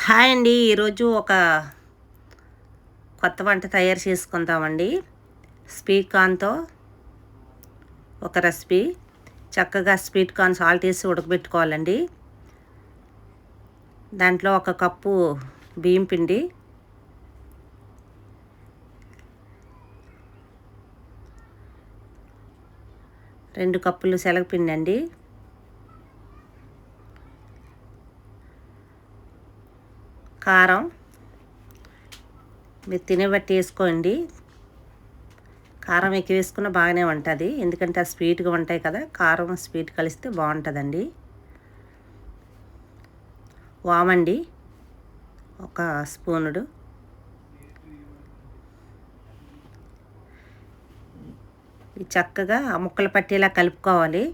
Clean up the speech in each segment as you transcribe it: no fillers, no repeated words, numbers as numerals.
Hi అండి. ఈరోజు ఒక కొత్త వంట తయారు చేసుకుందామండి. స్వీట్ కార్న్‌తో ఒక రెసిపీ. చక్కగా స్వీట్ కార్న్ సాల్ట్ వేసి ఉడకబెట్టుకోవాలండి. దాంట్లో ఒక కప్పు బియ్యం పిండి, రెండు కప్పులు శనగపిండి అండి, కారం మీరు తినే బట్టి వేసుకోండి. కారం ఎక్కువ వేసుకున్న బాగానే ఉంటుంది, ఎందుకంటే అది స్వీట్గా ఉంటాయి కదా. కారం స్వీట్ కలిస్తే బాగుంటుందండి. వామండి ఒక స్పూనుడు, ఇది చక్కగా ముక్కలు పట్టేలా కలుపుకోవాలి.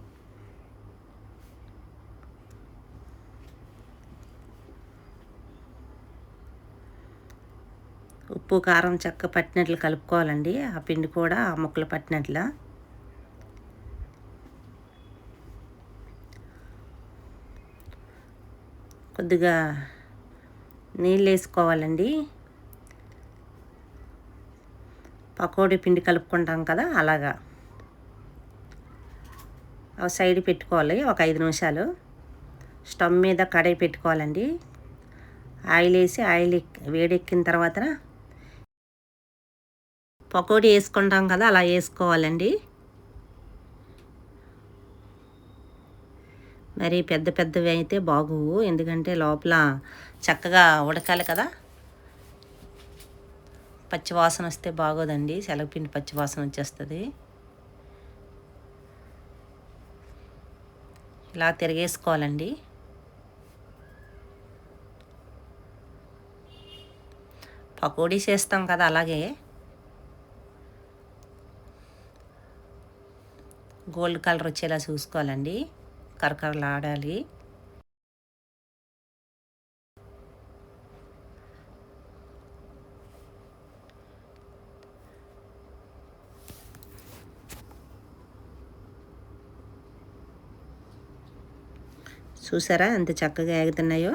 ఉప్పు కారం చక్క పట్టినట్లు కలుపుకోవాలండి. ఆ పిండి కూడా ఆ ముక్కలు పట్టినట్ల. కొద్దిగా నీళ్ళు వేసుకోవాలండి. పకోడీ పిండి కలుపుకుంటాం కదా, అలాగా. అవి సైడ్ పెట్టుకోవాలి ఒక 5 నిమిషాలు. స్టవ్ మీద కడాయి పెట్టుకోవాలండి. ఆయిల్ వేసి వేడెక్కిన తర్వాత పకోడీ వేసుకుంటాం కదా, అలా వేసుకోవాలండి. మరి పెద్ద పెద్దవి అయితే బాగోవు, ఎందుకంటే లోపల చక్కగా ఉడకాలి కదా. పచ్చివాసన వస్తే బాగోదండి, శనగపిండి పచ్చివాసన వచ్చేస్తుంది. ఇలా తిరిగేసుకోవాలండి. పకోడీ చేస్తాం కదా, అలాగే గోల్డ్ కలర్ వచ్చేలా చూసుకోవాలండి. కరకరలాడాలి. చూసారా ఎంత చక్కగా ఎగుతున్నాయో.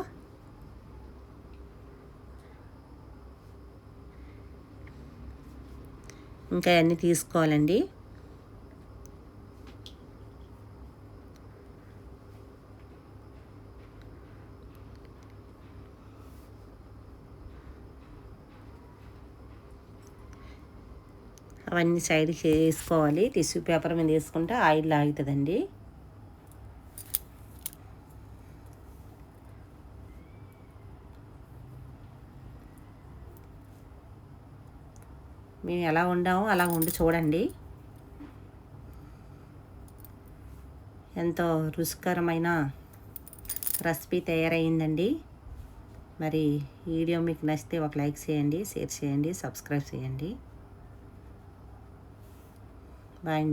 ఇంకా అన్నీ తీసుకోవాలండి. అవన్నీ సైడ్కి వేసుకోవాలి. టిష్యూ పేపర్ మీద వేసుకుంటే ఆయిల్ ఆగుతుందండి. మేము ఎలా వండామో అలా వండి చూడండి. ఎంతో రుచికరమైన రెసిపీ తయారైందండి. మరి ఈ వీడియో మీకు నచ్చితే ఒక లైక్ చేయండి, షేర్ చేయండి, సబ్స్క్రైబ్ చేయండి. బాయ్.